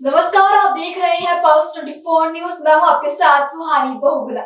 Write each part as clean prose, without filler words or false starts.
नमस्कार, आप देख रहे हैं पल्स 24 न्यूज। मैं हूं आपके साथ सुहानी बहुगुना।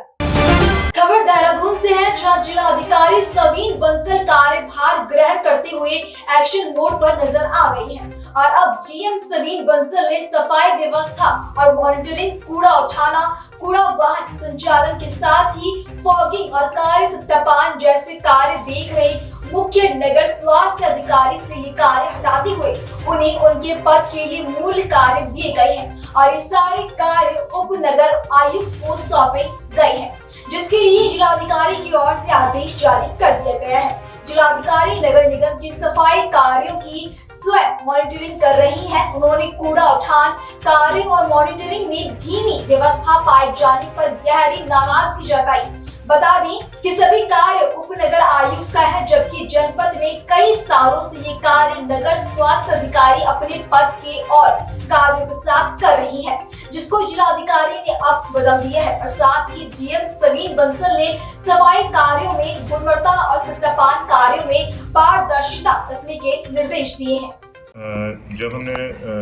खबर देहरादून से है, जहां जिला अधिकारी सवीन बंसल कार्यभार ग्रहण करते हुए एक्शन मोड पर नजर आ गई है और अब डीएम सवीन बंसल ने सफाई व्यवस्था और मॉनिटरिंग, कूड़ा उठाना, कूड़ा वाहन संचालन के साथ ही फॉगिंग और कार्य सत्यापन जैसे कार्य देख रहे मुख्य नगर स्वास्थ्य अधिकारी से ये कार्य हटाते हुए उन्हें उनके पद के लिए मूल कार्य दिए गए हैं और ये सारे कार्य उप नगर आयुक्त को सौंपे गए हैं, जिसके लिए जिलाधिकारी की ओर से आदेश जारी कर दिया गया है। जिलाधिकारी नगर निगम के सफाई कार्यों की स्वयं मॉनिटरिंग कर रही हैं। उन्होंने कूड़ा उठान कार्य और मॉनिटरिंग में धीमी व्यवस्था पाए जाने पर गहरी नाराजगी जताई। बता दें कि सभी कार्य उपनगर आयुक्त का है, जबकि जनपद में कई सालों से ये कार्य नगर स्वास्थ्य अधिकारी अपने पद के और कार्यों के साथ कर रही है, जिसको जिलाधिकारी ने अब बदल दिया है और साथ ही डीएम सवीन बंसल ने सफाई कार्यों में गुणवत्ता और सत्यापन कार्यों में पारदर्शिता रखने के निर्देश दिए हैं। जब हमने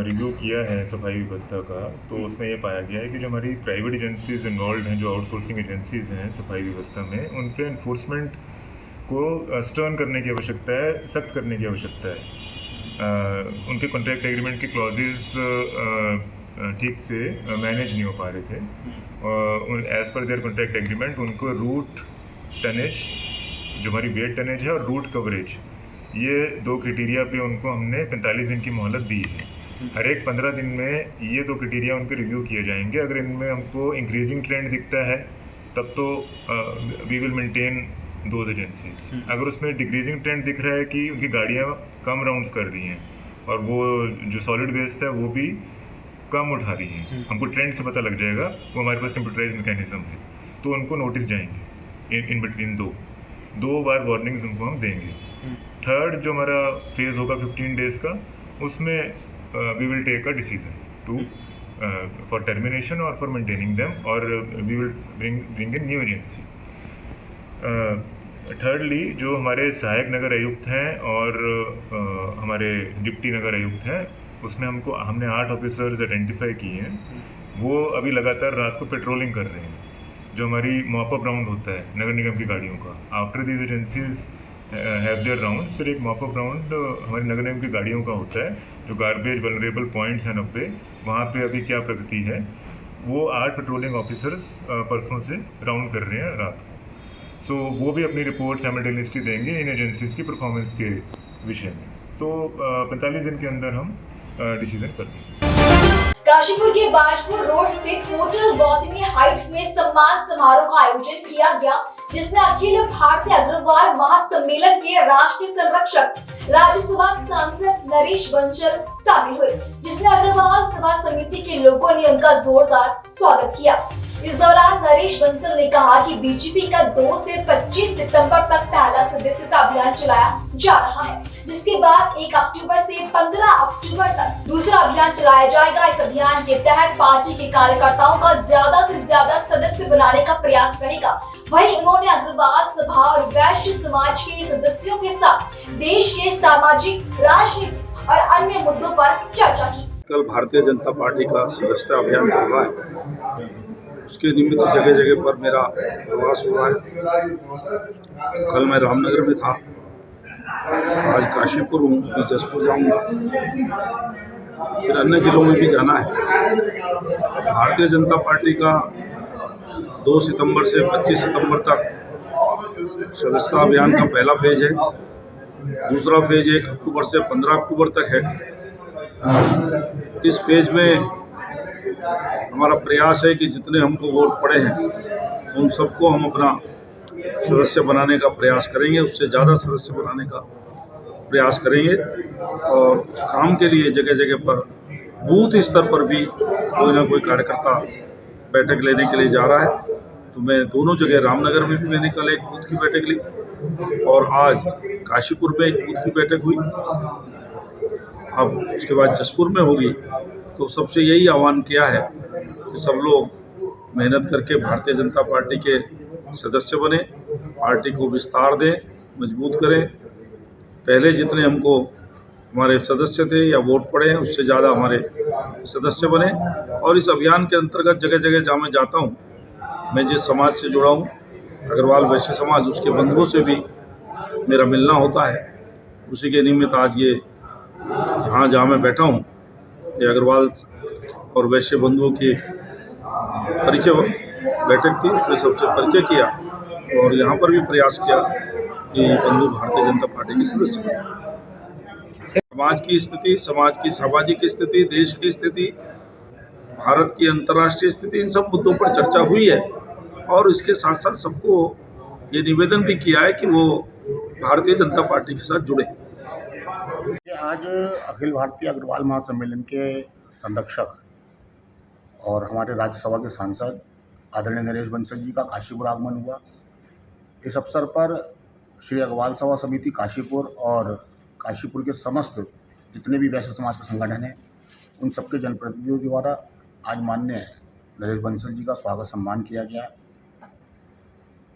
रिव्यू किया है सफाई व्यवस्था का, तो उसमें ये पाया गया है कि जो हमारी प्राइवेट एजेंसीज इन्वॉल्व हैं, जो आउटसोर्सिंग एजेंसीज हैं सफाई व्यवस्था में, उनके इन्फोर्समेंट को स्टर्न करने की आवश्यकता है, सख्त करने की आवश्यकता है। उनके कॉन्ट्रैक्ट एग्रीमेंट की क्लॉजेज ठीक से मैनेज नहीं हो पा रहे थे। As per their contract agreement उनको रूट टनेज, जो हमारी वेट टनेज है, और रूट कवरेज, ये दो क्राइटेरिया पे उनको हमने 45 दिन की मोहलत दी है। हर एक 15 दिन में ये दो क्राइटेरिया उनके रिव्यू किए जाएंगे। अगर इनमें हमको इंक्रीजिंग ट्रेंड दिखता है तब तो we will maintain those agencies. अगर उसमें डिक्रीजिंग ट्रेंड दिख रहा है कि उनकी गाड़ियाँ कम राउंड्स कर रही हैं और वो जो सॉलिड वेस्ट है वो भी कम उठा रही हैं, हमको ट्रेंड से पता लग जाएगा, वो हमारे पास कंप्यूटराइज मैकेनिज्म है, तो उनको नोटिस जाएंगे इन बिटवीन दो बार वार्निंग्स उनको हम देंगे। थर्ड जो हमारा फेज होगा 15 डेज का, उसमें we will take a decision to for termination और फॉर मेंटेनिंग देम, और we will bring in new agency. Thirdly जो हमारे सहायक नगर आयुक्त हैं और हमारे डिप्टी नगर आयुक्त हैं, उसमें हमने 8 ऑफिसर्स आइडेंटिफाई किए हैं। वो अभी लगातार रात को पेट्रोलिंग कर रहे हैं। जो हमारी मॉपअप राउंड होता है नगर निगम की गाड़ियों का, after these agencies have their rounds, फिर एक मॉपअप राउंड हमारे नगर निगम की गाड़ियों का होता है, जो गार्बेज वल्नरेबल पॉइंट्स हैं 90, वहाँ पे अभी क्या प्रगति है, वो 8 पेट्रोलिंग ऑफिसर्स परसों से राउंड कर रहे हैं रात को। सो वो भी अपनी रिपोर्ट साइमल्टेनियसली देंगे इन एजेंसीज की परफॉर्मेंस के विषय में। तो 45 दिन के अंदर हम डिसीजन कर देंगे। काशीपुर के बाजपुर रोड स्थित होटल गौतमी हाइट्स में सम्मान समारोह का आयोजन किया गया, जिसमें अखिल भारतीय अग्रवाल महासम्मेलन के राष्ट्रीय संरक्षक राज्यसभा सांसद नरेश बंसल शामिल हुए, जिसमें अग्रवाल सभा समिति के लोगों ने उनका जोरदार स्वागत किया। इस दौरान नरेश बंसल ने कहा कि बीजेपी का 2 से 25 सितंबर तक पहला सदस्यता अभियान चलाया जा रहा है, जिसके बाद 1 अक्टूबर से 15 अक्टूबर तक दूसरा अभियान चलाया जाएगा। इस अभियान के तहत पार्टी के कार्यकर्ताओं का ज्यादा से ज्यादा सदस्य बनाने का प्रयास रहेगा। वहीं उन्होंने अग्रवाल सभा और वैश्य समाज के सदस्यों के साथ देश के सामाजिक, राजनीतिक और अन्य मुद्दों पर चर्चा की। कल भारतीय जनता पार्टी का सदस्यता अभियान चल रहा है, उसके निमित्त जगह जगह पर मेरा प्रवास हुआ है। कल मैं रामनगर में था, आज काशीपुर हूँ, फिर जसपुर जाऊँगा, फिर अन्य जिलों में भी जाना है। भारतीय जनता पार्टी का 2 सितंबर से 25 सितंबर तक सदस्यता अभियान का पहला फेज है। दूसरा फेज 1 अक्टूबर से 15 अक्टूबर तक है। इस फेज में हमारा प्रयास है कि जितने हमको वोट पड़े हैं उन सबको हम अपना सदस्य बनाने का प्रयास करेंगे, उससे ज़्यादा सदस्य बनाने का प्रयास करेंगे। और उस काम के लिए जगह जगह पर बूथ स्तर पर भी कोई ना कोई कार्यकर्ता बैठक लेने के लिए जा रहा है। तो मैं दोनों जगह, रामनगर में भी मैंने कल एक बूथ की बैठक ली और आज काशीपुर में एक बूथ की बैठक हुई, अब उसके बाद जसपुर में होगी। तो सबसे यही आह्वान किया है कि सब लोग मेहनत करके भारतीय जनता पार्टी के सदस्य बने, पार्टी को विस्तार दें, मजबूत करें। पहले जितने हमको हमारे सदस्य थे या वोट पड़े हैं, उससे ज़्यादा हमारे सदस्य बने। और इस अभियान के अंतर्गत जगह जगह जहाँ मैं जाता हूँ, मैं जिस समाज से जुड़ा हूँ, अग्रवाल वैश्य समाज, उसके बंधुओं से भी मेरा मिलना होता है। उसी के निमित्त आज ये यहाँ जहाँ मैं बैठा हूँ, ये अग्रवाल और वैश्य बंधुओं की एक परिचय बैठक थी, उसमें सबसे परिचय किया और यहाँ पर भी प्रयास किया कि बंधु भारतीय जनता पार्टी के सदस्य बने। समाज की स्थिति, समाज की सामाजिक स्थिति, देश की स्थिति, भारत की अंतर्राष्ट्रीय स्थिति, इन सब मुद्दों पर चर्चा हुई है। और इसके साथ साथ सबको ये निवेदन भी किया है कि वो भारतीय जनता पार्टी के साथ जुड़े। आज अखिल भारतीय अग्रवाल महासम्मेलन के संरक्षक और हमारे राज्यसभा के सांसद आदरणीय नरेश बंसल जी का काशीपुर आगमन हुआ। इस अवसर पर श्री अग्रवाल सभा समिति काशीपुर और काशीपुर के समस्त जितने भी वैश्य समाज के संगठन हैं, उन सबके जनप्रतिनिधियों द्वारा आज माननीय नरेश बंसल जी का स्वागत सम्मान किया गया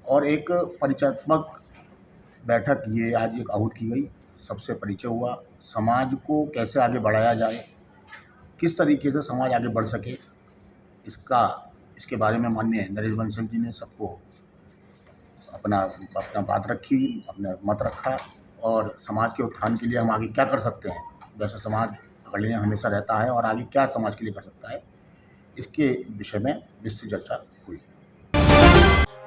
और एक परिचयात्मक बैठक ये आज एक आहूत की गई। सबसे परिचय हुआ, समाज को कैसे आगे बढ़ाया जाए, किस तरीके से समाज आगे बढ़ सके, इसके बारे में माननीय नरेश बंसल जी ने सबको अपना बात रखी, अपना मत रखा और समाज के उत्थान के लिए हम आगे क्या कर सकते हैं, वैसे समाज अग्रणी हमेशा रहता है और आगे क्या समाज के लिए कर सकता है, इसके विषय में विस्तृत चर्चा हुई।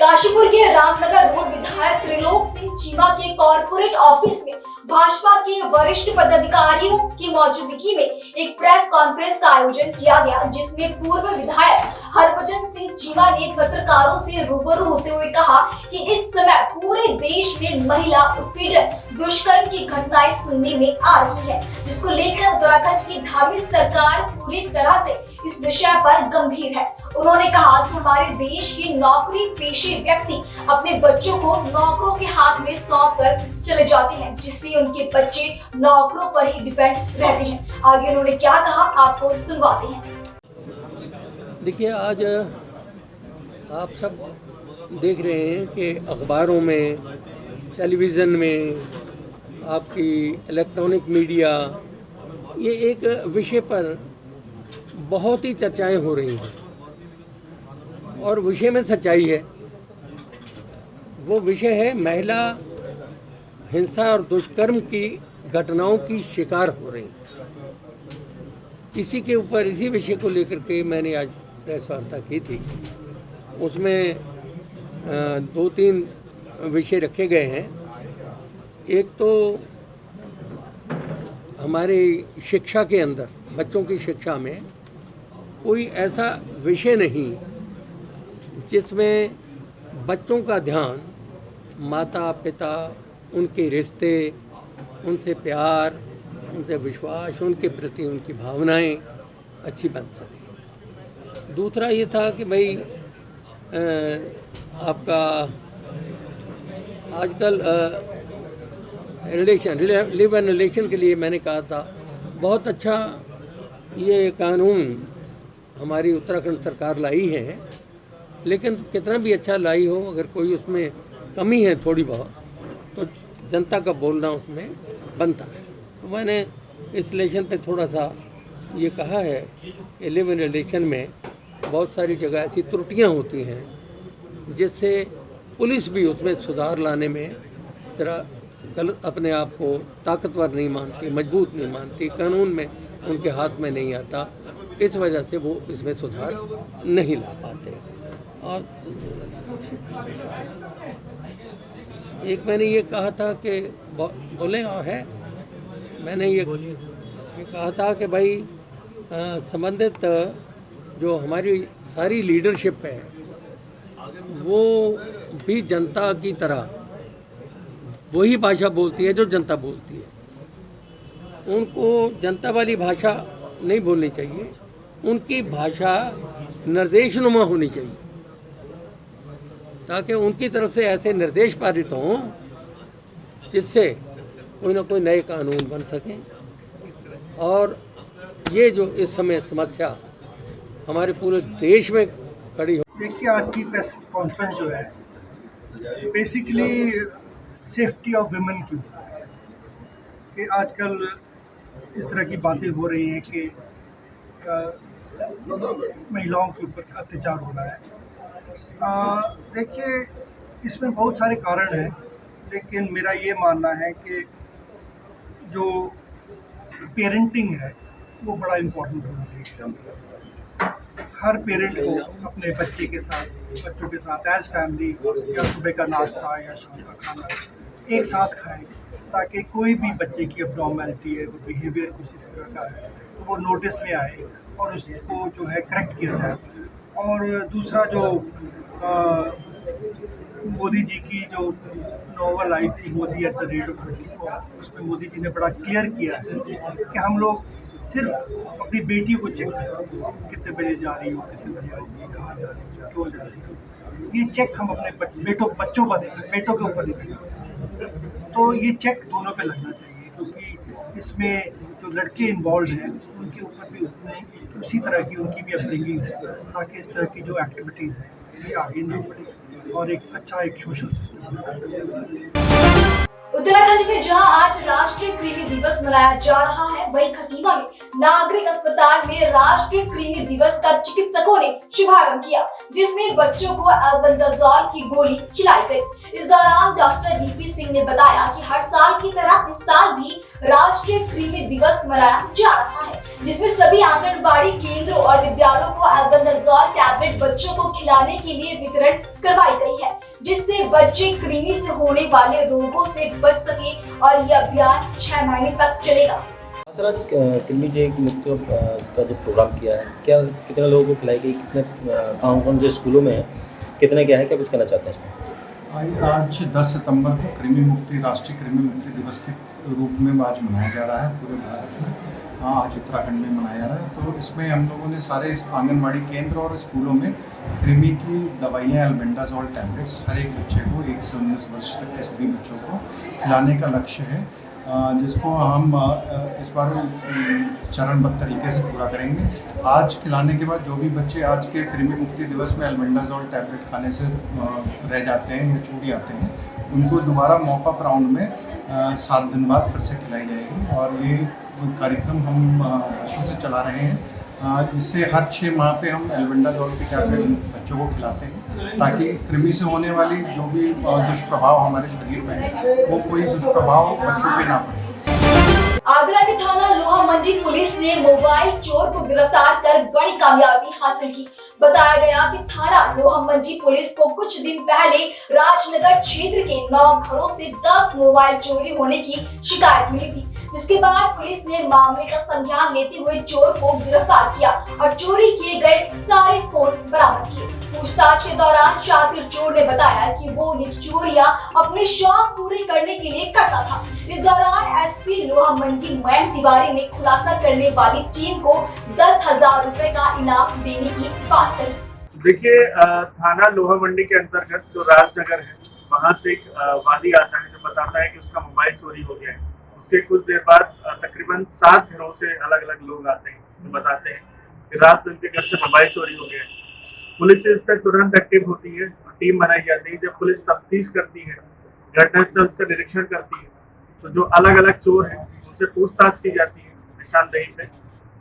काशीपुर के रामनगर रोड विधायक त्रिलोक सिंह चीमा के कॉर्पोरेट ऑफिस में भाजपा के वरिष्ठ पदाधिकारियों की मौजूदगी में एक प्रेस कॉन्फ्रेंस का आयोजन किया गया, जिसमें पूर्व विधायक हरभजन सिंह चीमा ने पत्रकारों से रूबरू होते हुए कहा कि इस समय पूरे देश में महिला उत्पीड़न, दुष्कर्म की घटनाएं सुनने में आ रही है, जिसको लेकर उत्तराखंड की धार्मिक सरकार पूरी तरह से इस विषय पर गंभीर है। उन्होंने कहा कि हमारे देश के नौकरी पेशे व्यक्ति अपने बच्चों को नौकरों के हाथ में सौंप कर चले जाते हैं, जिससे उनके बच्चे नौकरों पर ही डिपेंड रहते हैं। आगे उन्होंने क्या कहा, आपको सुनवाते हैं। देखिए, आज आप सब देख रहे हैं कि अखबारों में, टेलीविज़न में, आपकी इलेक्ट्रॉनिक मीडिया, ये एक विषय पर बहुत ही चर्चाएं हो रही हैं और विषय में सच्चाई है। वो विषय है महिला हिंसा और दुष्कर्म की घटनाओं की शिकार हो रही। इसी के ऊपर, इसी विषय को लेकर के मैंने आज प्रेस वार्ता की थी। उसमें 2-3 विषय रखे गए हैं। एक तो हमारी शिक्षा के अंदर, बच्चों की शिक्षा में कोई ऐसा विषय नहीं जिसमें बच्चों का ध्यान माता पिता, उनके रिश्ते, उनसे प्यार, उनसे विश्वास, उनके प्रति उनकी भावनाएं अच्छी बन सके। दूसरा ये था कि भाई आपका आजकल लिव एंड रिलेशन के लिए मैंने कहा था, बहुत अच्छा ये कानून हमारी उत्तराखंड सरकार लाई है, लेकिन कितना भी अच्छा लाई हो, अगर कोई उसमें कमी है थोड़ी बहुत, तो जनता का बोलना उसमें बनता है। तो मैंने इस रिलेशन पे थोड़ा सा ये कहा है कि लिव इन रिलेशन में बहुत सारी जगह ऐसी त्रुटियां होती हैं जिससे पुलिस भी उसमें सुधार लाने में जरा गलत, अपने आप को ताकतवर नहीं मानती, मजबूत नहीं मानती, कानून में उनके हाथ में नहीं आता। इस वजह से वो इसमें सुधार नहीं ला पाते। और एक मैंने ये कहा था कि बोले और है, मैंने ये कहा था कि भाई संबंधित जो हमारी सारी लीडरशिप है वो भी जनता की तरह वही भाषा बोलती है जो जनता बोलती है। उनको जनता वाली भाषा नहीं बोलनी चाहिए, उनकी भाषा निर्देशनुमा होनी चाहिए, ताकि उनकी तरफ से ऐसे निर्देश पारित हों जिससे कोई ना कोई नए कानून बन सकें। और ये जो इस समय समस्या हमारे पूरे देश में खड़ी हो। देखिए, आज की प्रेस कॉन्फ्रेंस जो है बेसिकली सेफ्टी ऑफ विमेन की है कि आजकल इस तरह की बातें हो रही हैं कि महिलाओं के ऊपर अत्याचार हो रहा है। देखिए, इसमें बहुत सारे कारण हैं, लेकिन मेरा ये मानना है कि जो पेरेंटिंग है वो बड़ा इम्पोर्टेंट रोल प्ले करती है। हर पेरेंट को अपने बच्चों के साथ एज फैमिली या सुबह का नाश्ता या शाम का खाना एक साथ खाएं, ताकि कोई भी बच्चे की अबनॉर्मैलिटी है, कोई बिहेवियर कुछ इस तरह का है तो वो नोटिस में आए और उसको जो है करेक्ट किया जाए। और दूसरा, जो मोदी जी की जो नॉवल आई थी, Modi at the rate of 24, उसमें मोदी जी ने बड़ा क्लियर किया है कि हम लोग सिर्फ अपनी बेटियों को चेक करें, कितने बजे जा रही हो, कितने बजे आएगी, कहाँ जा रही हो, क्यों जा रही हो। ये चेक हम अपने बच्चों पर नहीं, बेटों के ऊपर नहीं करते। तो ये चेक दोनों पे लगना चाहिए, क्योंकि इसमें जो लड़के इन्वॉल्व हैं उनके ऊपर भी उसी तरह की उनकी भी अपब्रिंगिंग है, ताकि इस तरह की जो एक्टिविटीज़ हैं ये आगे ना बढ़े और एक सोशल सिस्टम बने। उत्तराखंड में जहां आज राष्ट्रीय कृमि दिवस मनाया जा रहा है, वहीं खतीमा में नागरिक अस्पताल में राष्ट्रीय कृमि दिवस का चिकित्सकों ने शुभारंभ किया, जिसमें बच्चों को अल्बेंडाजोल की गोली खिलाई गई। इस दौरान डॉक्टर वीपी सिंह ने बताया कि हर साल की तरह इस साल भी राष्ट्रीय कृमि दिवस मनाया जा रहा है, जिसमें सभी आंगनबाड़ी केंद्रों और विद्यालयों को अल्बेंडाजोल टैबलेट बच्चों को खिलाने के लिए वितरण करवाई गई है, जिससे बच्चे कृमि से होने वाले रोगों से बच सके और यह अभियान 6 महीने तक चलेगा। सर, आज कृमि मुक्ति का जो प्रोग्राम किया है, क्या कितने लोगों को खिलाई गई, कितने कौन जो स्कूलों में है, कितने क्या है, क्या कुछ कहना चाहते हैं इसमें? आज 10 सितंबर को कृमि मुक्ति राष्ट्रीय कृमि मुक्ति दिवस के रूप में आज मनाया जा रहा है पूरे भारत में। आज उत्तराखंड में मनाया जा रहा है। तो इसमें हम लोगों ने सारे आंगनबाड़ी केंद्र और स्कूलों में कृमि की दवाइयाँ अल्बेंडाजोल टैबलेट्स हर एक बच्चे को 1 से 19 वर्ष तक के सभी बच्चों को खिलाने का लक्ष्य है, जिसको हम इस बार चरणबद्ध तरीके से पूरा करेंगे। आज खिलाने के बाद जो भी बच्चे आज के कृमि मुक्ति दिवस में अल्बेंडाजोल टैबलेट खाने से रह जाते हैं या छूट जाते हैं, उनको दोबारा मॉपअप राउंड में 7 दिन बाद फिर से खिलाई जाएगी। और ये कार्यक्रम हम वर्षों से चला रहे हैं, जिससे हर 6 माह पे हम अल्बेंडाजोल की टैबलेट बच्चों को खिलाते हैं, ताकि कृमि से होने वाली जो भी दुष्प्रभाव हमारे शरीर में है वो कोई दुष्प्रभाव बच्चों पे ना पड़े। आगरा के थाना लोहा मंडी पुलिस ने मोबाइल चोर को गिरफ्तार कर बड़ी कामयाबी हासिल की। बताया गया कि थाना लोहा मंडी पुलिस को कुछ दिन पहले राजनगर क्षेत्र के 9 घरों से 10 मोबाइल चोरी होने की शिकायत मिली थी, जिसके बाद पुलिस ने मामले का संज्ञान लेते हुए चोर को गिरफ्तार किया और चोरी किए गए सारे फोन बरामद किए। पूछताछ के दौरान शातिर चोर ने बताया कि वो ये चोरियां अपने शौक पूरे करने के लिए करता था। इस दौरान एसपी लोहा मंडी मयंक तिवारी ने खुलासा करने वाली टीम को 10,000 रुपए का इनाम देने की बात कही। देखिए, थाना लोहा मंडी के अंतर्गत जो राजनगर है, वहाँ से एक वादी आता है जो बताता है कि उसका मोबाइल चोरी हो गया है। उसके कुछ देर बाद तकरीबन 7 घरों से अलग अलग लोग आते हैं जो बताते हैं कि रात में उनके घर से मोबाइल चोरी हो गया है। पुलिस इस पर तुरंत एक्टिव होती है, टीम बनाई जाती है। जब पुलिस तफ्तीश करती है, घटनास्थल का निरीक्षण करती है, तो जो अलग अलग चोर हैं उनसे पूछताछ की जाती है निशानदेही पे।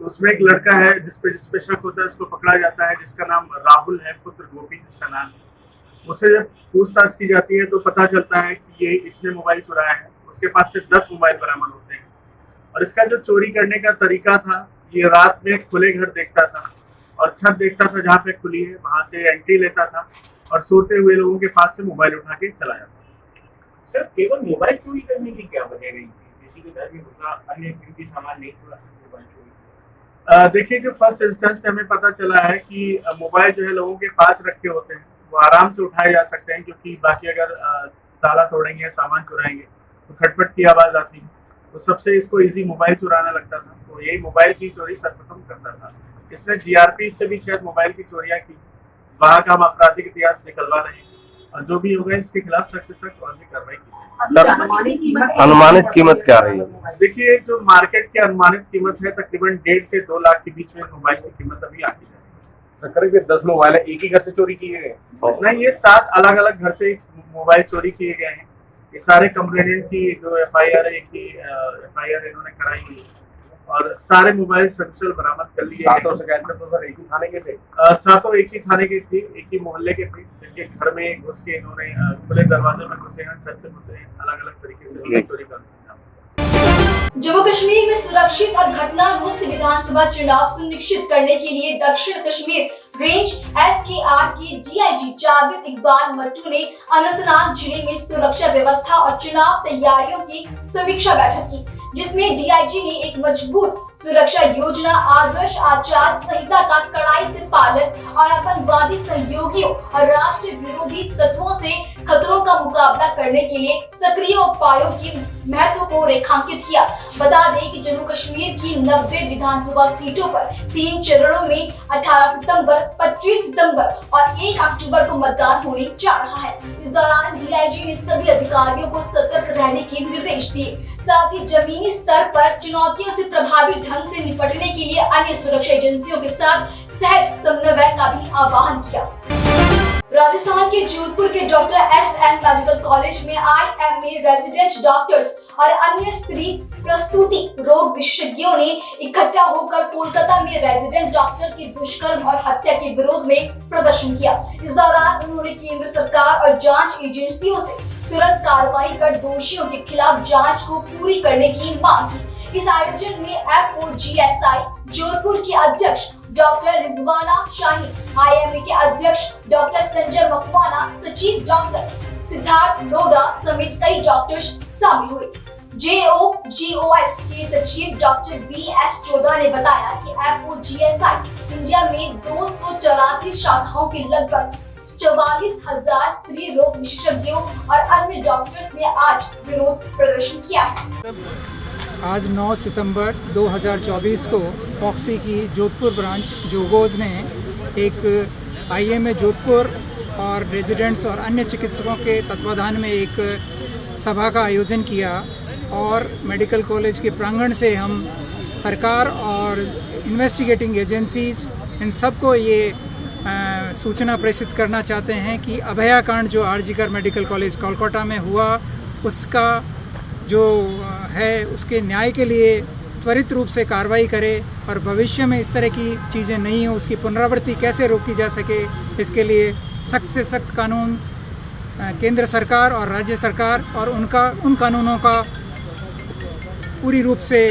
तो उसमें एक लड़का है जिसपे शक होता है, उसको पकड़ा जाता है, जिसका नाम राहुल है, पुत्र गोपी जिसका नाम है। उससे जब पूछताछ की जाती है तो पता चलता है कि ये इसने मोबाइल चुराया है। उसके पास से 10 मोबाइल बरामद होते हैं। और इसका जो चोरी करने का तरीका था, ये रात में खुले घर देखता था और छत देखता था जहाँ पे खुली है, वहां से एंट्री लेता था और सोते हुए लोगों के पास से मोबाइल उठा के चला जाता था। सर, केवल मोबाइल चोरी करने की क्या वजह रही? किसी के घर में घुसा, अन्य कीमती सामान नहीं चुरा सकते, मोबाइल चोरी? देखिए, जो फर्स्ट इंस्टेंस पे हमें पता चला है कि मोबाइल जो है लोगों के पास रखे होते हैं, वो आराम से उठाए जा सकते हैं, क्योंकि बाकी अगर ताला तोड़ेंगे, सामान चुराएंगे तो खटपट की आवाज आती है। तो सबसे इसको इजी मोबाइल चुराना लगता था, तो यही मोबाइल की चोरी सर्वप्रथम करता था। इसने जीआरपी से भी शायद मोबाइल की चोरियां की। वहाँ का हम आपराधिक इतिहास निकलवा रहे हैं और जो भी होगा इसके खिलाफ सख्त से सख्त और भी कार्रवाई की। अनुमानित कीमत क्या रही? देखिए, जो मार्केट की अनुमानित कीमत है तकरीबन 1.5 से 2 लाख के बीच में मोबाइल की कीमत अभी आती है। करीब 10 मोबाइल है, एक ही घर से चोरी किए गए? नहीं, ये 7 अलग अलग घर से मोबाइल चोरी किए गए हैं। ये सारे कंप्लेनेंट की जो एफआईआर इन्होंने कराई हुई है और सारे मोबाइल सकुशल बरामद कर लिए। सातों शिकायत तो सर एक ही थाने के थे? सातों एक ही थाने के थे, एक ही मोहल्ले के थे, जिनके घर में घुस के इन्होंने खुले दरवाजे में घुसे हैं, छत से घुसे हैं, अलग अलग तरीके से चोरी कर दी। जम्मू कश्मीर में सुरक्षित और घटना मुक्त विधानसभा चुनाव सुनिश्चित करने के लिए दक्षिण कश्मीर रेंज SKR के DIG जावेद इकबाल मट्टू ने अनंतनाग जिले में सुरक्षा व्यवस्था और चुनाव तैयारियों की समीक्षा बैठक की, जिसमें DIG ने एक मजबूत सुरक्षा योजना, आदर्श आचार संहिता का कड़ाई से पालन और आतंकवादी सहयोगियों और राष्ट्र विरोधी तत्वों से खतरों का मुकाबला करने के लिए सक्रिय उपायों की महत्व को रेखांकित किया। बता दें कि जम्मू कश्मीर की 90 विधानसभा सीटों पर 3 चरणों में 18 सितंबर, 25 सितंबर और 1 अक्टूबर को मतदान होने जा रहा है। इस दौरान DIG ने सभी अधिकारियों को सतर्क रहने के निर्देश दिए, साथ ही जमीनी स्तर पर चुनौतियों से प्रभावी ढंग से निपटने के लिए अन्य सुरक्षा एजेंसियों के साथ सहज समन्वय का भी आह्वान किया। राजस्थान के जोधपुर के डॉक्टर SM मेडिकल कॉलेज में IMA रेजिडेंट डॉक्टर्स और अन्य स्त्री प्रसूति रोग विशेषज्ञों ने इकट्ठा होकर कोलकाता में रेजिडेंट डॉक्टर के दुष्कर्म और हत्या के विरोध में प्रदर्शन किया। इस दौरान उन्होंने केंद्र सरकार और जांच एजेंसियों से तुरंत कार्रवाई कर दोषियों के खिलाफ जांच को पूरी करने की मांग की। इस आयोजन में FOGSI जोधपुर की अध्यक्ष डॉक्टर रिजवाना शाही, IMA के अध्यक्ष डॉक्टर संजय मकवाना, सचिव डॉक्टर सिद्धार्थ लोढ़ा समेत कई डॉक्टर्स शामिल हुए। JOGOS के सचिव डॉक्टर BS चौधरी ने बताया कि FOGSI इंडिया में 284 शाखाओं के लगभग 44,000 स्त्री रोग विशेषज्ञों और अन्य डॉक्टर्स ने आज विरोध प्रदर्शन किया है। आज 9 सितंबर 2024 को फॉक्सी की जोधपुर ब्रांच जोगोज ने एक IMA जोधपुर और रेजिडेंट्स और अन्य चिकित्सकों के तत्वाधान में एक सभा का आयोजन किया और मेडिकल कॉलेज के प्रांगण से हम सरकार और इन्वेस्टिगेटिंग एजेंसीज इन सबको ये सूचना प्रेषित करना चाहते हैं कि अभयाकांड जो RG मेडिकल कॉलेज कोलकाता में हुआ उसका जो है उसके न्याय के लिए त्वरित रूप से कार्रवाई करे और भविष्य में इस तरह की चीज़ें नहीं हो, उसकी पुनरावृत्ति कैसे रोकी जा सके, इसके लिए सख्त से सख्त कानून केंद्र सरकार और राज्य सरकार और उन कानूनों का पूरी रूप से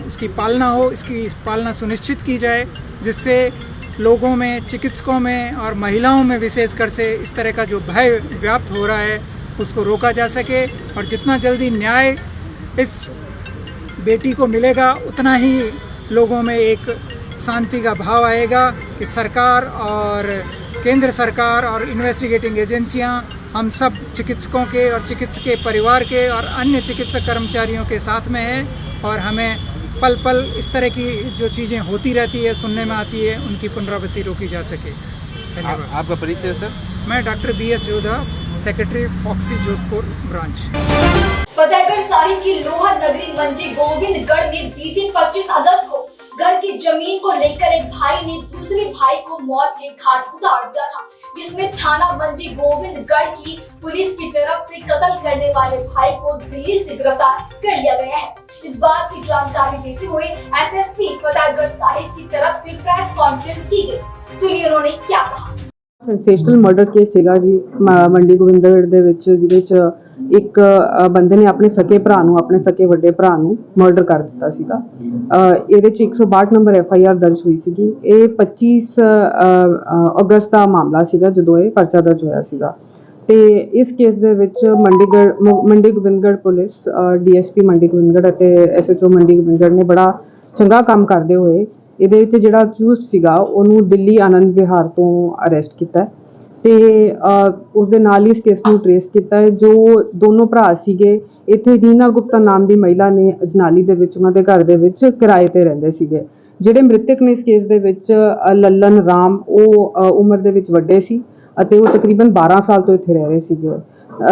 उसकी पालना हो, इसकी पालना सुनिश्चित की जाए, जिससे लोगों में, चिकित्सकों में और महिलाओं में विशेषकर से इस तरह का जो भय व्याप्त हो रहा है उसको रोका जा सके और जितना जल्दी न्याय इस बेटी को मिलेगा उतना ही लोगों में एक शांति का भाव आएगा कि सरकार और केंद्र सरकार और इन्वेस्टिगेटिंग एजेंसियां हम सब चिकित्सकों के और चिकित्सक के परिवार के और अन्य चिकित्सक कर्मचारियों के साथ में है और हमें पल पल इस तरह की जो चीज़ें होती रहती है, सुनने में आती है, उनकी पुनरावृत्ति रोकी जा सके। धन्यवाद। आपका परिचय सर? मैं डॉक्टर BS जोधा, सेक्रेटरी फॉक्सी जोधपुर ब्रांच। फतेहगढ़ साहिब की लोहर नगरी मंडी गोविंदगढ़ में बीते 25 अगस्त को घर की जमीन को लेकर एक भाई ने दूसरे भाई को मौत के घाट उतार दिया था, जिसमें थाना मंडी गोविंदगढ़ की पुलिस की तरफ से कत्ल करने वाले भाई को दिल्ली से गिरफ्तार कर लिया गया है। इस बात की जानकारी देते हुए SSP फतेहगढ़ साहिब की तरफ से प्रेस कॉन्फ्रेंस की गई। सुनिए उन्होंने क्या कहा। ਸੈਂਸੇਸ਼ਨਲ ਮਰਡਰ ਕੇਸ ਸੀਗਾ ਜੀ ਮੰਡੀ ਗੋਬਿੰਦਗੜ੍ਹ ਦੇ ਵਿੱਚ, ਜਿਹਦੇ 'ਚ ਇੱਕ ਬੰਦੇ ਨੇ ਆਪਣੇ ਸਕੇ ਭਰਾ ਨੂੰ, ਆਪਣੇ ਸਕੇ ਵੱਡੇ ਭਰਾ ਨੂੰ ਮਰਡਰ ਕਰ ਦਿੱਤਾ ਸੀਗਾ। ਇਹਦੇ 'ਚ 162 ਨੰਬਰ FIR ਦਰਜ ਹੋਈ ਸੀਗੀ। ਇਹ 25 ਅਗਸਤ ਦਾ ਮਾਮਲਾ ਸੀਗਾ ਜਦੋਂ ਇਹ ਪਰਚਾ ਦਰਜ ਹੋਇਆ ਸੀਗਾ ਤੇ ਇਸ ਕੇਸ ਦੇ ਵਿੱਚ ਮੰਡੀ ਗੋਬਿੰਦਗੜ੍ਹ ਪੁਲਿਸ, DSP ਮੰਡੀ ਗੋਬਿੰਦਗੜ੍ਹ ਅਤੇ SHO ਮੰਡੀ ਗੋਬਿੰਦਗੜ੍ਹ ਨੇ ਬੜਾ ਚੰਗਾ ਕੰਮ ਕਰਦੇ ਹੋਏ ਇਹਦੇ ਵਿੱਚ ਜਿਹੜਾ ਅਕਿਊਜ਼ਡ ਸੀਗਾ ਉਹਨੂੰ ਦਿੱਲੀ ਆਨੰਦ ਵਿਹਾਰ ਤੋਂ ਅਰੈਸਟ ਕੀਤਾ ਤੇ ਉਸ ਦੇ ਨਾਲ ਹੀ ਇਸ ਕੇਸ ਨੂੰ ਟਰੇਸ ਕੀਤਾ ਹੈ। ਜੋ ਦੋਨੋਂ ਭਰਾ ਸੀਗੇ ਇੱਥੇ ਰੀਨਾ ਗੁਪਤਾ ਨਾਮ ਦੀ ਮਹਿਲਾ ਨੇ ਅਜਨਾਲੀ ਦੇ ਵਿੱਚ ਉਹਨਾਂ ਦੇ ਘਰ ਦੇ ਵਿੱਚ ਕਿਰਾਏ ਤੇ ਰਹਿੰਦੇ ਸੀਗੇ। ਜਿਹੜੇ ਮ੍ਰਿਤਕ ਨੇ ਇਸ ਕੇਸ ਦੇ ਵਿੱਚ ਲੱਲਨ ਰਾਮ, ਉਹ ਉਮਰ ਦੇ ਵਿੱਚ ਵੱਡੇ ਸੀ ਅਤੇ ਉਹ ਤਕਰੀਬਨ 12 ਸਾਲ ਤੋਂ ਇੱਥੇ ਰਹਿ ਰਹੇ ਸੀਗੇ।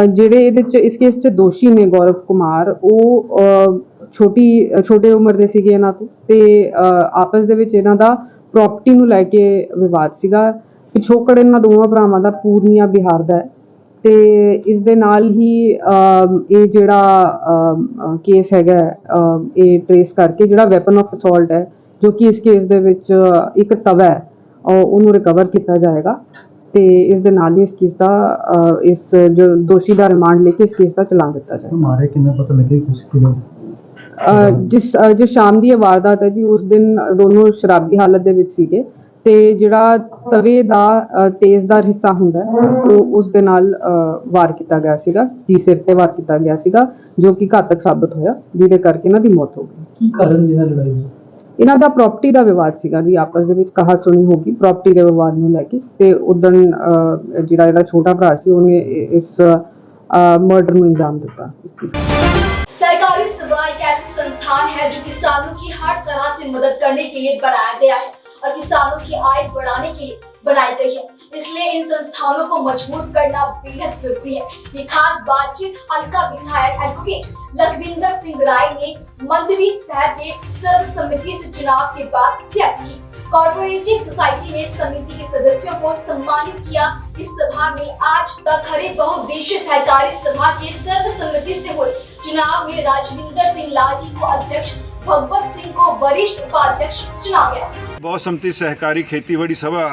ਜਿਹੜੇ ਇਹਦੇ 'ਚ ਇਸ ਕੇਸ 'ਚ ਦੋਸ਼ੀ ਨੇ ਗੌਰਵ ਕੁਮਾਰ, ਉਹ ਛੋਟੇ ਉਮਰ ਦੇ ਸੀਗੇ ਇਹਨਾਂ ਤੋਂ ਤੇ ਆਪਸ ਦੇ ਵਿੱਚ ਇਹਨਾਂ ਦਾ ਪ੍ਰਾਪਰਟੀ ਨੂੰ ਲੈ ਕੇ ਵਿਵਾਦ ਸੀਗਾ। ਪਿਛੋਕੜ ਇਹਨਾਂ ਦੋਵਾਂ ਭਰਾਵਾਂ ਦਾ ਪੂਰਨੀਆ ਬਿਹਾਰ ਦਾ ਹੈ ਤੇ ਇਸ ਦੇ ਨਾਲ ਹੀ ਇਹ ਜਿਹੜਾ ਕੇਸ ਹੈਗਾ ਇਹ ਟਰੇਸ ਕਰਕੇ ਜਿਹੜਾ ਵੈਪਨ ਆਫ ਅਸੌਲਟ ਹੈ ਜੋ ਕਿ ਇਸ ਕੇਸ ਦੇ ਵਿੱਚ ਇੱਕ ਤਵਾ ਹੈ ਉਹਨੂੰ ਰਿਕਵਰ ਕੀਤਾ ਜਾਏਗਾ ਤੇ ਇਸ ਦੇ ਨਾਲ ਹੀ ਇਸ ਕੇਸ ਦਾ ਇਸ ਜੋ ਦੋਸ਼ੀ ਦਾ ਰਿਮਾਂਡ ਲੈ ਕੇ ਇਸ ਕੇਸ ਦਾ ਚਲਾਨ ਦਿੱਤਾ ਜਾਏਗਾ। ਮਾਰੇ ਕਿੰਨੇ ਪਤਾ ਲੱਗੇ ਕੁਝ ਕਿਲੋ ਜੋ ਸ਼ਾਮ ਦੀ ਇਹ ਵਾਰਦਾਤ ਹੈ ਜੀ ਉਸ ਦਿਨ ਦੋਨੋਂ ਸ਼ਰਾਬੀ ਹਾਲਤ ਦੇ ਵਿੱਚ ਸੀਗੇ ਤੇ ਜਿਹੜਾ ਤਵੇ ਦਾ ਤੇਜ਼ਦਾਰ ਹਿੱਸਾ ਹੁੰਦਾ ਉਹ ਉਸ ਦੇ ਨਾਲ ਵਾਰ ਕੀਤਾ ਗਿਆ ਸੀਗਾ ਜੀ ਸਿਰ ਤੇ ਵਾਰ ਕੀਤਾ ਗਿਆ ਸੀਗਾ ਜੋ ਕਿ ਘਾਤਕ ਸਾਬਤ ਹੋਇਆ ਜਿਹਦੇ ਕਰਕੇ ਇਹਨਾਂ ਦੀ ਮੌਤ ਹੋ ਗਈ। ਕੀ ਕਾਰਨ ਜਿਹੜਾ ਲੜਾਈ ਦਾ? ਇਹਨਾਂ ਦਾ ਪ੍ਰਾਪਰਟੀ ਦਾ ਵਿਵਾਦ ਸੀਗਾ ਜੀ ਆਪਸ ਦੇ ਵਿੱਚ ਕਹਾ ਸੁਣੀ ਹੋਗੀ ਪ੍ਰਾਪਰਟੀ ਦੇ ਵਿਵਾਦ ਨੂੰ ਲੈ ਕੇ ਤੇ ਉਦਣ ਜਿਹੜਾ ਇਹਦਾ ਛੋਟਾ ਭਰਾ ਸੀ ਉਹਨੇ ਇਸ मर्डर में अंजाम देता। सहकारी सभा एक ऐसी संस्थान है जो किसानों की हर तरह से मदद करने के लिए बनाया गया है और किसानों की आय बढ़ाने के लिए बनाई गई है, इसलिए इन संस्थानों को मजबूत करना बेहद जरूरी है। ये खास बातचीत हल्का विधायक एडवोकेट लखविंदर सिंह राय ने मंदवी शहर के सर्वसम्मति से चुनाव के बाद व्यक्त की। कॉर्पोरेटिव सोसाइटी ने समिति के सदस्यों को सम्मानित किया। इस सभा में आज तक हरे बहुउद्देशीय सहकारी सभा के सर्वसम्मति से हुए चुनाव में राजविंदर सिंह लाठी को अध्यक्ष, भगवत सिंह को वरिष्ठ उपाध्यक्ष चुना गया। बहुसम्मति सहकारी खेतीबाड़ी सभा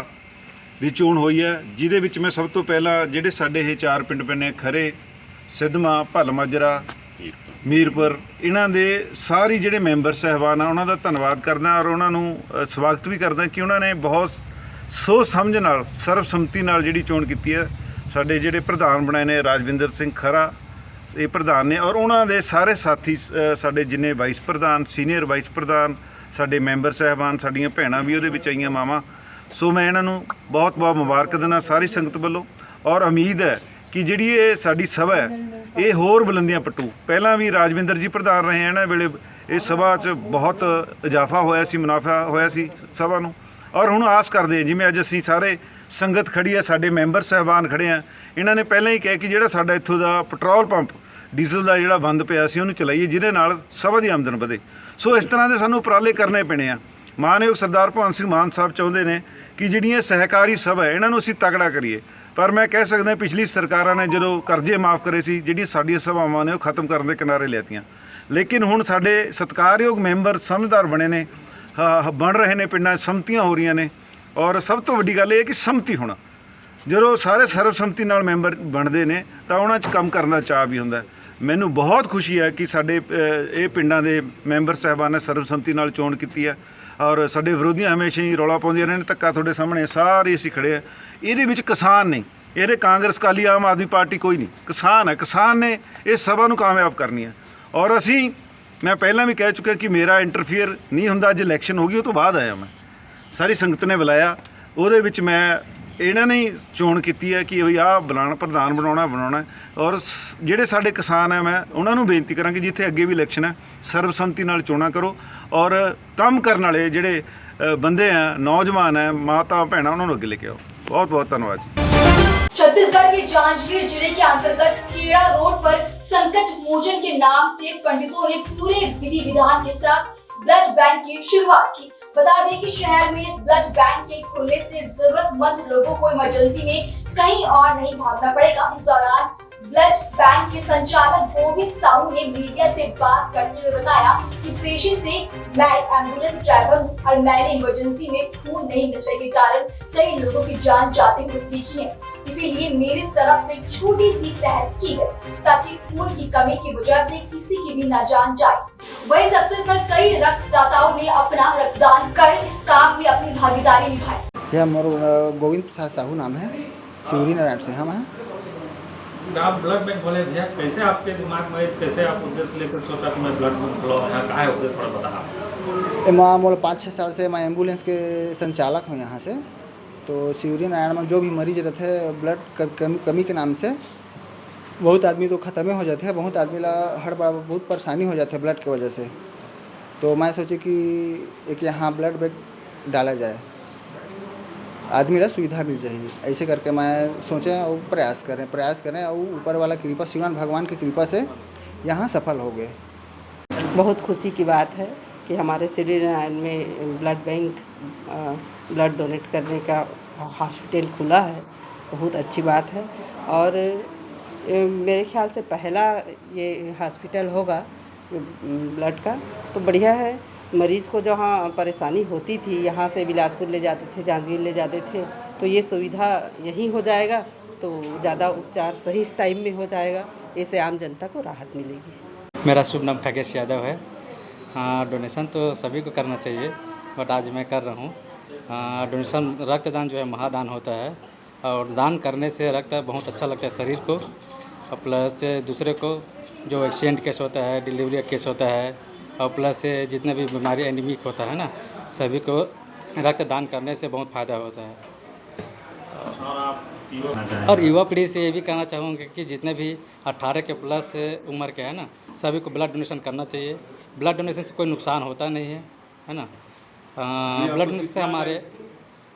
ਦੀ ਚੋਣ ਹੋਈ ਹੈ ਜਿਹਦੇ ਵਿੱਚ ਮੈਂ ਸਭ ਤੋਂ ਪਹਿਲਾਂ ਜਿਹੜੇ ਸਾਡੇ ਇਹ 4 ਪਿੰਡ ਪੈਣੇ ਖਰੇ, ਸਿੱਧਵਾਂ, ਭੱਲ ਮਾਜਰਾ, ਮੀਰਪੁਰ ਇਹਨਾਂ ਦੇ ਸਾਰੇ ਜਿਹੜੇ ਮੈਂਬਰ ਸਹਿਬਾਨ ਆ ਉਹਨਾਂ ਦਾ ਧੰਨਵਾਦ ਕਰਦਾ ਔਰ ਉਹਨਾਂ ਨੂੰ ਸਵਾਗਤ ਵੀ ਕਰਦਾ ਕਿ ਉਹਨਾਂ ਨੇ ਬਹੁਤ ਸੋਚ ਸਮਝ ਨਾਲ ਸਰਬਸੰਮਤੀ ਨਾਲ ਜਿਹੜੀ ਚੋਣ ਕੀਤੀ ਹੈ। ਸਾਡੇ ਜਿਹੜੇ ਪ੍ਰਧਾਨ ਬਣਾਏ ਨੇ ਰਾਜਵਿੰਦਰ ਸਿੰਘ ਖਰਾ ਇਹ ਪ੍ਰਧਾਨ ਨੇ ਔਰ ਉਹਨਾਂ ਦੇ ਸਾਰੇ ਸਾਥੀ ਸਾਡੇ ਜਿੰਨੇ ਵਾਈਸ ਪ੍ਰਧਾਨ, ਸੀਨੀਅਰ ਵਾਈਸ ਪ੍ਰਧਾਨ, ਸਾਡੇ ਮੈਂਬਰ ਸਹਿਬਾਨ, ਸਾਡੀਆਂ ਭੈਣਾਂ ਵੀ ਉਹਦੇ ਵਿੱਚ ਆਈਆਂ ਮਾਵਾਂ। ਸੋ ਮੈਂ ਇਹਨਾਂ ਨੂੰ ਬਹੁਤ ਬਹੁਤ ਮੁਬਾਰਕ ਦਿੰਦਾ ਸਾਰੀ ਸੰਗਤ ਵੱਲੋਂ ਔਰ ਉਮੀਦ ਹੈ ਕਿ ਜਿਹੜੀ ਇਹ ਸਾਡੀ ਸਭਾ ਹੈ ਇਹ ਹੋਰ ਬੁਲੰਦੀਆਂ ਪੱਟੂ। ਪਹਿਲਾਂ ਵੀ ਰਾਜਵਿੰਦਰ ਜੀ ਪ੍ਰਧਾਨ ਰਹੇ ਇਹਨਾਂ ਵੇਲੇ ਇਸ ਸਭਾ 'ਚ ਬਹੁਤ ਇਜ਼ਾਫਾ ਹੋਇਆ ਸੀ, ਮੁਨਾਫਾ ਹੋਇਆ ਸੀ ਸਭਾ ਨੂੰ ਔਰ ਹੁਣ ਆਸ ਕਰਦੇ ਹਾਂ ਜਿਵੇਂ ਅੱਜ ਅਸੀਂ ਸਾਰੇ ਸੰਗਤ ਖੜੀ ਹੈ, ਸਾਡੇ ਮੈਂਬਰ ਸਾਹਿਬਾਨ ਖੜੇ ਆ, ਇਹਨਾਂ ਨੇ ਪਹਿਲਾਂ ਹੀ ਕਿਹਾ ਕਿ ਜਿਹੜਾ ਸਾਡਾ ਇੱਥੋਂ ਦਾ ਪੈਟਰੋਲ ਪੰਪ ਡੀਜ਼ਲ ਦਾ ਜਿਹੜਾ ਬੰਦ ਪਿਆ ਸੀ ਉਹਨੂੰ ਚਲਾਈਏ ਜਿਹਦੇ ਨਾਲ ਸਭਾ ਦੀ ਆਮਦਨ ਵਧੇ। ਸੋ ਇਸ ਤਰ੍ਹਾਂ ਦੇ ਸਾਨੂੰ ਉਪਰਾਲੇ ਕਰਨੇ ਪੈਣੇ ਆ। ਮਾਨਯੋਗ ਸਰਦਾਰ ਭਗਵੰਤ ਸਿੰਘ ਮਾਨ ਸਾਹਿਬ ਚਾਹੁੰਦੇ ਨੇ ਕਿ ਜਿਹੜੀਆਂ ਸਹਿਕਾਰੀ ਸਭਾ ਹੈ ਇਹਨਾਂ ਨੂੰ ਅਸੀਂ ਤਗੜਾ ਕਰੀਏ, ਪਰ ਮੈਂ ਕਹਿ ਸਕਦਾ ਪਿਛਲੀ ਸਰਕਾਰਾਂ ਨੇ ਜਦੋਂ ਕਰਜ਼ੇ ਮਾਫ ਕਰੇ ਸੀ ਜਿਹੜੀਆਂ ਸਾਡੀਆਂ ਸਭਾਵਾਂ ਨੇ ਉਹ ਖਤਮ ਕਰਨ ਦੇ ਕਿਨਾਰੇ ਲਿਆਤੀਆਂ। ਲੇਕਿਨ ਹੁਣ ਸਾਡੇ ਸਤਿਕਾਰਯੋਗ ਮੈਂਬਰ ਸਮਝਦਾਰ ਬਣੇ ਨੇ, ਬਣ ਰਹੇ ਨੇ, ਪਿੰਡਾਂ 'ਚ ਸੰਮਤੀਆਂ ਹੋ ਰਹੀਆਂ ਨੇ ਔਰ ਸਭ ਤੋਂ ਵੱਡੀ ਗੱਲ ਇਹ ਕਿ ਸੰਮਤੀ ਹੋਣਾ। ਜਦੋਂ ਸਾਰੇ ਸਰਬਸੰਮਤੀ ਨਾਲ ਮੈਂਬਰ ਬਣਦੇ ਨੇ ਤਾਂ ਉਹਨਾਂ 'ਚ ਕੰਮ ਕਰਨ ਦਾ ਚਾਅ ਵੀ ਹੁੰਦਾ। ਮੈਨੂੰ ਬਹੁਤ ਖੁਸ਼ੀ ਹੈ ਕਿ ਸਾਡੇ ਇਹ ਪਿੰਡਾਂ ਦੇ ਮੈਂਬਰ ਸਾਹਿਬਾਨ ਨੇ ਸਰਬਸੰਮਤੀ ਨਾਲ ਚੋਣ ਕੀਤੀ ਹੈ ਔਰ ਸਾਡੇ ਵਿਰੋਧੀਆਂ ਹਮੇਸ਼ਾ ਹੀ ਰੌਲਾ ਪਾਉਂਦੀਆਂ ਨੇ ਧੱਕਾ ਤੁਹਾਡੇ ਸਾਹਮਣੇ ਸਾਰੇ ਅਸੀਂ ਖੜੇ ਆ। ਇਹਦੇ ਵਿੱਚ ਕਿਸਾਨ ਨਹੀਂ, ਇਹਦੇ ਕਾਂਗਰਸ, ਅਕਾਲੀ, ਆਮ ਆਦਮੀ ਪਾਰਟੀ ਕੋਈ ਨਹੀਂ, ਕਿਸਾਨ ਹੈ। ਕਿਸਾਨ ਨੇ ਇਸ ਸਭਾ ਨੂੰ ਕਾਮਯਾਬ ਕਰਨੀ ਹੈ ਔਰ ਅਸੀਂ, ਮੈਂ ਪਹਿਲਾਂ ਵੀ ਕਹਿ ਚੁੱਕਿਆ ਕਿ ਮੇਰਾ ਇੰਟਰਫੀਅਰ ਨਹੀਂ ਹੁੰਦਾ। ਅੱਜ ਇਲੈਕਸ਼ਨ ਹੋ ਗਈ ਉਹ ਤੋਂ ਬਾਅਦ ਆਇਆ ਮੈਂ, ਸਾਰੀ ਸੰਗਤ ਨੇ ਬੁਲਾਇਆ, ਉਹਦੇ ਵਿੱਚ ਮੈਂ ਇਹਨਾਂ ਨੇ ਚੋਣ ਕੀਤੀ ਹੈ ਕਿ ਵੀ ਆਹ ਪ੍ਰਧਾਨ ਬਣਾਉਣਾ ਔਰ ਜਿਹੜੇ ਸਾਡੇ ਕਿਸਾਨ ਹੈ ਮੈਂ ਉਹਨਾਂ ਨੂੰ ਬੇਨਤੀ ਕਰਾਂਗੀ ਜਿੱਥੇ ਅੱਗੇ ਵੀ ਇਲੈਕਸ਼ਨ ਹੈ ਸਰਬਸੰਮਤੀ ਨਾਲ ਚੋਣਾਂ ਕਰੋ ਔਰ ਕੰਮ ਕਰਨ ਵਾਲੇ ਜਿਹੜੇ ਬੰਦੇ ਆ, ਨੌਜਵਾਨ ਹੈ, ਮਾਤਾ ਭੈਣਾਂ, ਉਹਨਾਂ ਨੂੰ ਅੱਗੇ ਲੈ ਕੇ आओ। बहुत बहुत धन्यवाद जी। छत्तीसगढ़ के जांजगीर जिले के अंतर्गत खेड़ा रोड पर संकट मोचन के नाम से पंडितों ने पूरे विधि विधान के साथ ब्लड बैंक की शुरुआत की। बता दें कि शहर में इस ब्लड बैंक के खुलने से जरूरतमंद लोगों को इमरजेंसी में कहीं और नहीं भागना पड़ेगा। इस दौरान ब्लड बैंक के संचालक गोविंद साहू ने मीडिया से बात करते हुए बताया कि पेशे से मैं एम्बुलेंस ड्राइवर हूँ और मैंने इमरजेंसी में खून नहीं मिलने के कारण कई लोगों की जान जाते हुए देखी है, इसीलिए मेरी तरफ से छोटी सी पहल की गई ताकि खून की कमी की वजह से किसी की भी न जान जाए। वहीं इस अवसर पर कई रक्तदाताओं ने अपना रक्तदान कर इस काम में अपनी भागीदारी निभाई। यह हमारा गोविंद साहू नाम है, शिवरी नारायण से हम हैं। आप ब्लड बैंक खोले भैया, कैसे आपके दिमाग में कैसे आप उद्देश्य लेकर सोचा कि मैं ब्लड बैंक खोला है, कहाँ है उद्देश्य थोड़ा बता। मैं मोल 5-6 साल से मैं एम्बुलेंस के संचालक हूँ यहाँ से। तो शिवरी नारायण में जो भी मरीज रहते हैं ब्लड कमी के नाम से बहुत आदमी तो ख़त्म हो जाते हैं, बहुत आदमी ला हर बार बहुत परेशानी हो जाती है ब्लड की वजह से। तो मैं सोचे कि एक यहाँ ब्लड बैंक डाला जाए, आदमी ला सुविधा मिल जाएगी। ऐसे करके मैं सोचे और प्रयास करें और ऊपर वाला कृपा, शिवान भगवान की कृपा से यहाँ सफल हो गए। बहुत खुशी की बात है कि हमारे श्री नारायण में ब्लड बैंक ब्लड डोनेट करने का हॉस्पिटल खुला है, बहुत अच्छी बात है। और मेरे ख्याल से पहला ये हॉस्पिटल होगा ब्लड का, तो बढ़िया है। मरीज़ को जहाँ परेशानी होती थी, यहाँ से बिलासपुर ले जाते थे, जांजगीर ले जाते थे, तो ये सुविधा यहीं हो जाएगा तो ज़्यादा उपचार सही टाइम में हो जाएगा। इससे आम जनता को राहत मिलेगी। मेरा शुभ नाम खगेश यादव है। डोनेशन तो सभी को करना चाहिए, बट आज मैं कर रहा हूँ। डोनेशन रक्तदान जो है महादान होता है, और दान करने से रक्त बहुत अच्छा लगता है शरीर को, और प्लस दूसरे को जो एक्सीडेंट केस होता है, डिलीवरी केस होता है, और प्लस जितने भी बीमारी एनीमिक होता है ना, सभी को रक्तदान करने से बहुत फ़ायदा होता है। और युवा पीढ़ी से ये भी कहना चाहूँगा कि जितने भी 18 के प्लस उम्र के हैं ना, सभी को ब्लड डोनेशन करना चाहिए। ब्लड डोनेशन से कोई नुकसान होता नहीं है ना। ब्लड डोनेशन से हमारे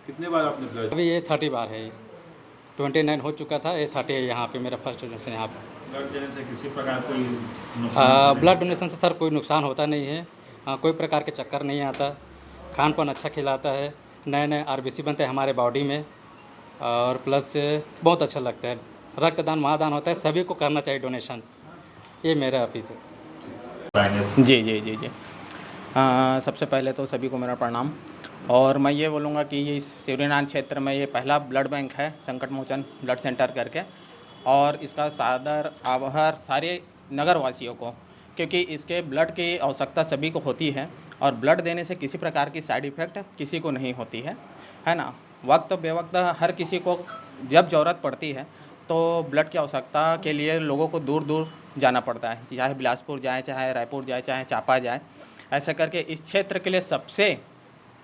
कितने बार आपने ब्लड? अभी ये 30 बार है, 29 हो चुका था, ये 30 है यहाँ पे मेरा फर्स्ट डोनेशन यहाँ पे। ब्लड देने से किसी प्रकार कोई नुकसान? ब्लड डोनेशन से सर कोई नुकसान होता नहीं है। कोई प्रकार के चक्कर नहीं आता, खान पान अच्छा खिलाता है, नए RBC बनते हैं हमारे बॉडी में, और प्लस बहुत अच्छा लगता है। रक्तदान महादान होता है, सभी को करना चाहिए डोनेशन। ये मेरा अपील है। जी। सबसे पहले तो सभी को मेरा प्रणाम, और मैं ये बोलूँगा कि ये इस शिवरीनारायण क्षेत्र में ये पहला ब्लड बैंक है, संकट मोचन ब्लड सेंटर करके, और इसका सादर आभार सारे नगर वासियों को, क्योंकि इसके ब्लड की आवश्यकता सभी को होती है, और ब्लड देने से किसी प्रकार की साइड इफ़ेक्ट किसी को नहीं होती है ना। वक्त बेवक्त हर किसी को जब ज़रूरत पड़ती है तो ब्लड की आवश्यकता के लिए लोगों को दूर दूर जाना पड़ता है, चाहे बिलासपुर जाए, चाहे रायपुर जाए, चाहे चापा जाए। ऐसा करके इस क्षेत्र के लिए सबसे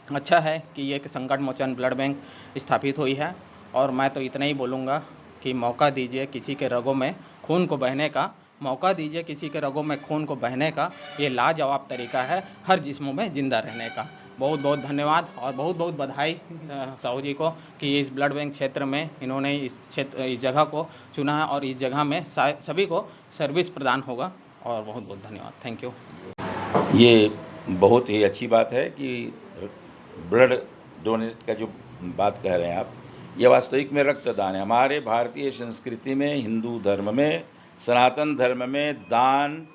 अच्छा है कि ये संकट मोचन ब्लड बैंक स्थापित हुई है। और मैं तो इतना ही बोलूँगा कि मौका दीजिए किसी के रगों में खून को बहने का, मौका दीजिए किसी के रगों में खून को बहने का। ये लाजवाब तरीका है हर जिस्मों में ज़िंदा रहने का। बहुत बहुत धन्यवाद और बहुत बहुत बधाई साहू जी को कि इस ब्लड बैंक क्षेत्र में इन्होंने इस जगह को चुना है, और इस जगह में सभी को सर्विस प्रदान होगा। और बहुत बहुत धन्यवाद, थैंक यू। ये बहुत ही अच्छी बात है कि ब्लड डोनेट का जो बात कह रहे हैं आप, ये वास्तविक में रक्तदान है। हमारे भारतीय संस्कृति में, हिंदू धर्म में, सनातन धर्म में दान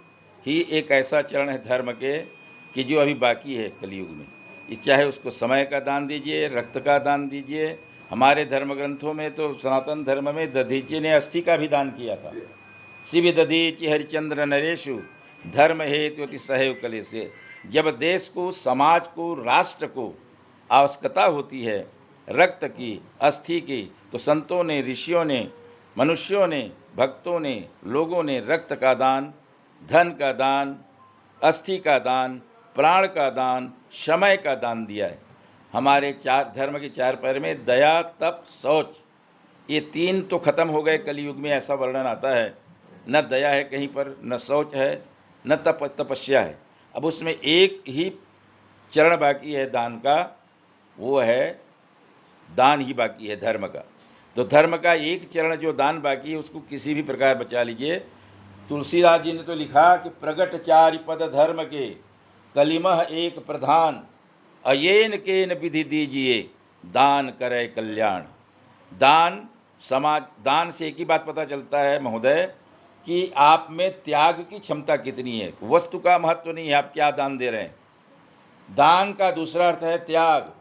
ही एक ऐसा चरण है धर्म के कि जो अभी बाकी है कलयुग में। चाहे उसको समय का दान दीजिए, रक्त का दान दीजिए। हमारे धर्म ग्रंथों में तो सनातन धर्म में दधीचि ने अस्थि का भी दान किया था। शिव दधीचि हरिचंद्र नरेशु धर्म हेतु अति सहैव कलेशे। जब देश को, समाज को, राष्ट्र को आवश्यकता होती है रक्त की, अस्थि की, तो संतों ने, ऋषियों ने, मनुष्यों ने, भक्तों ने, लोगों ने रक्त का दान, धन का दान, अस्थि का दान, प्राण का दान, समय का दान दिया है। हमारे धर्म के 4 पैर में दया, तप, शौच, ये 3 तो खत्म हो गए कलयुग में, ऐसा वर्णन आता है। न दया है कहीं पर, न शौच है, न तपस्या है। अब उसमें एक ही चरण बाकी है दान का, वो है दान ही बाकी है धर्म का। तो धर्म का एक चरण जो दान बाकी है उसको किसी भी प्रकार बचा लीजिए। तुलसीदास जी ने तो लिखा कि प्रगट 4 पद धर्म के, कलिमह एक प्रधान, अयेन केन विधि दीजिए, दान करे कल्याण। दान समाज, दान से एक ही बात पता चलता है महोदय कि आप में त्याग की क्षमता कितनी है। वस्तु का महत्व नहीं है, आप क्या दान दे रहे हैं। दान का दूसरा अर्थ है त्याग,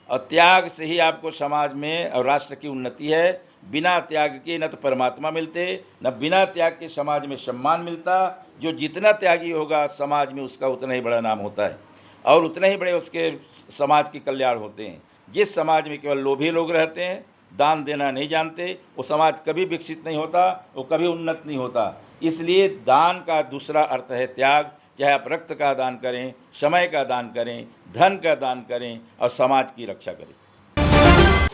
और त्याग से ही आपको समाज में और राष्ट्र की उन्नति है। बिना त्याग के न तो परमात्मा मिलते, न बिना त्याग के समाज में सम्मान मिलता। जो जितना त्यागी होगा समाज में उसका उतना ही बड़ा नाम होता है, और उतने ही बड़े उसके समाज के कल्याण होते हैं। जिस समाज में केवल लोभी लोग रहते हैं, दान देना नहीं जानते, वो समाज कभी विकसित नहीं होता, वो कभी उन्नत नहीं होता। इसलिए दान का दूसरा अर्थ है त्याग। चाहे आप रक्त का दान करें, समय का दान करें, धन का दान करें, और समाज की रक्षा करें।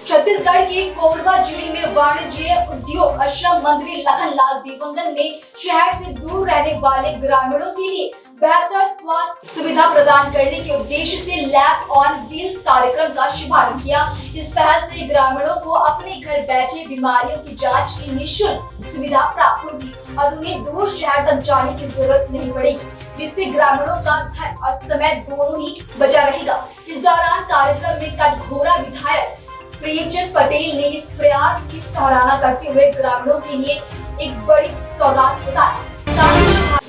छत्तीसगढ़ के कोरबा जिले में वाणिज्य उद्योग और श्रम मंत्री लखनलाल देवंगन ने शहर से दूर रहने वाले ग्रामीणों के लिए बेहतर स्वास्थ्य सुविधा प्रदान करने के उद्देश्य से लैब ऑन व्हील्स कार्यक्रम का शुभारंभ किया। इस पहल से ग्रामीणों को अपने घर बैठे बीमारियों की जांच की निःशुल्क सुविधा प्राप्त होगी और उन्हें दूर शहर तक जाने की जरूरत नहीं पड़ेगी, जिससे ग्रामीणों का धन और समय दोनों ही बचा रहेगा। इस दौरान कार्यक्रम में कटघोरा विधायक प्रेमचंद पटेल ने इस प्रयास की सराहना करते हुए ग्रामीणों के लिए एक बड़ी सौगात बताई।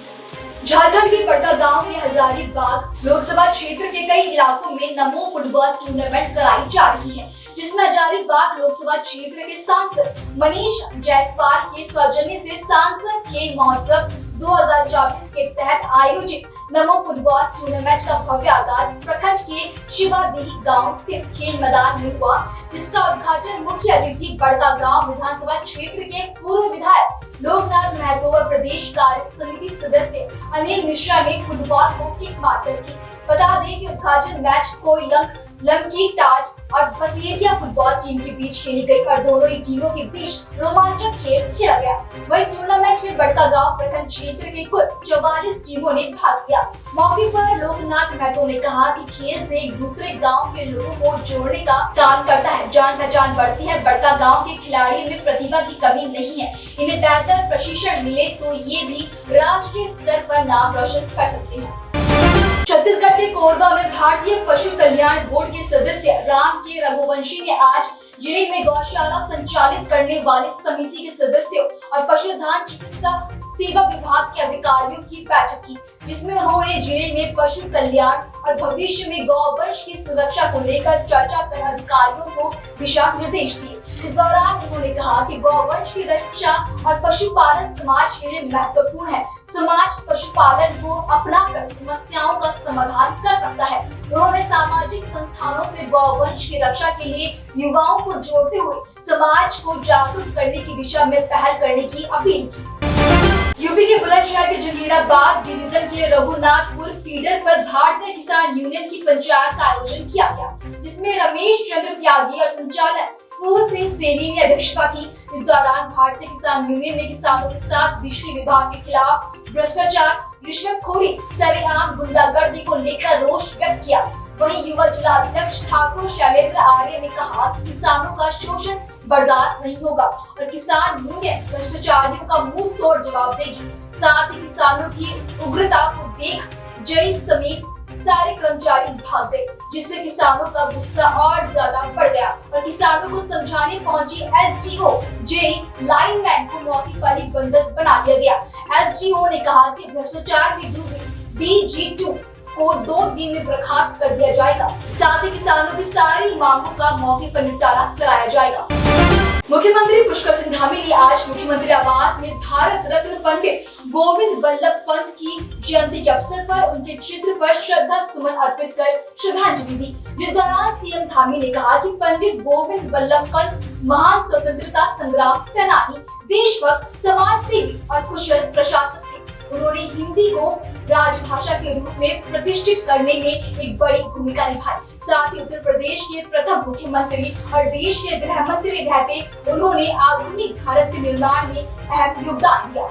झारखंड के बड़का गांव के हजारीबाग लोकसभा क्षेत्र के कई इलाकों में नमो फुटबॉल टूर्नामेंट कराई जा रही है, जिसमें हजारीबाग लोकसभा क्षेत्र के सांसद मनीष जायसवाल के सौजन्य से सांसद खेल महोत्सव 2024 के तहत आयोजित नमो फुटबॉल टूर्नामेंट का भव्य आगाज प्रखंड के शिवादेही गांव स्थित खेल मैदान में हुआ, जिसका उद्घाटन मुख्य अतिथि बड़का गांव विधानसभा क्षेत्र के पूर्व विधायक लोकनाथ महतो और प्रदेश कार्य समिति सदस्य अनिल मिश्रा ने फुटबॉल को किक मारकर की। बता दें कि उद्घाटन मैच कोई लंकी टाट और बसियतिया फुटबॉल टीम के बीच खेली गई और दोनों ही टीमों के बीच रोमांचक खेल खेला गया। वहीं टूर्नामेंट में बड़का गांव प्रखंड क्षेत्र के कुल 44 टीमों ने भाग लिया। मौके पर लोकनाथ महतो ने कहा कि खेल से एक दूसरे गांव के लोगों को जोड़ने का काम करता है, जान पहचान बढ़ती है। बड़का गांव के खिलाड़ियों में प्रतिभा की कमी नहीं है, इन्हें बेहतर प्रशिक्षण मिले तो ये भी राष्ट्रीय स्तर पर नाम रोशन कर सकते हैं। छत्तीसगढ़ के कोरबा में भारतीय पशु कल्याण बोर्ड के सदस्य राम के रघुवंशी ने आज जिले में गौशाला संचालित करने वाली समिति के सदस्यों और पशुधन चिकित्सा सेवा विभाग के अधिकारियों की बैठक की, जिसमें उन्होंने जिले में पशु कल्याण और भविष्य में गौवंश की सुरक्षा को लेकर चर्चा कर अधिकारियों को दिशा निर्देश दिए। इस दौरान उन्होंने कहा कि गौवंश की रक्षा और पशुपालन समाज के लिए महत्वपूर्ण है। समाज पशुपालन को अपनाकर समस्याओं का समाधान कर सकता है। उन्होंने सामाजिक संस्थानों से गौवंश की रक्षा के लिए युवाओं को जोड़ते हुए समाज को जागरूक करने की दिशा में पहल करने की अपील की। यूपी के बुलंदशहर के जहीराबाद डिवीजन के रघुनाथपुर फीडर पर भारतीय किसान यूनियन की पंचायत का आयोजन किया गया, जिसमें रमेश चंद्र त्यागी और संचालक फूल सिंह सेनी ने अध्यक्षता की। इस दौरान भारतीय किसान यूनियन ने किसानों के साथ बिजली विभाग के खिलाफ भ्रष्टाचार, रिश्वतखोरी, सरेआम गुंडागर्दी को लेकर रोष व्यक्त किया। वहीं युवा जिलाध्यक्ष ठाकुर शैलेंद्र आर्य ने कहा कि किसानों का शोषण बर्दाश्त नहीं होगा और किसान यूनियन भ्रष्टाचारियों का मुंह तोड़ जवाब देगी। साथ ही किसानों की उग्रता को देख जय समेत सारे कर्मचारी भाग गए, जिससे किसानों का गुस्सा और ज्यादा बढ़ गया और किसानों को समझाने पहुंची एसडीओ जे लाइनमैन को मौके पर ही बंधक बना दिया गया। एसडीओ ने कहा कि भ्रष्टाचार में डूबे DG2 को 2 दिन में बर्खास्त कर दिया जाएगा। साथ ही किसानों की सारी मांगों का मौके पर निपटारा कराया जाएगा। मुख्यमंत्री पुष्कर सिंह धामी ने आज मुख्यमंत्री आवास में भारत रत्न पंडित गोविंद बल्लभ पंत की जयंती के अवसर पर उनके चित्र पर श्रद्धा सुमन अर्पित कर श्रद्धांजलि दी, जिस दौरान सीएम धामी ने कहा कि पंडित गोविंद बल्लभ पंत महान स्वतंत्रता संग्राम सेनानी, देशभक्त, समाज सेवी और कुशल प्रशासक थे। उन्होंने हिंदी को राजभाषा के रूप में प्रतिष्ठित करने में एक बड़ी भूमिका निभाई। साथ ही उत्तर प्रदेश के प्रथम मुख्यमंत्री और देश के गृह मंत्री रहते उन्होंने आधुनिक भारत के निर्माण में अहम योगदान दिया।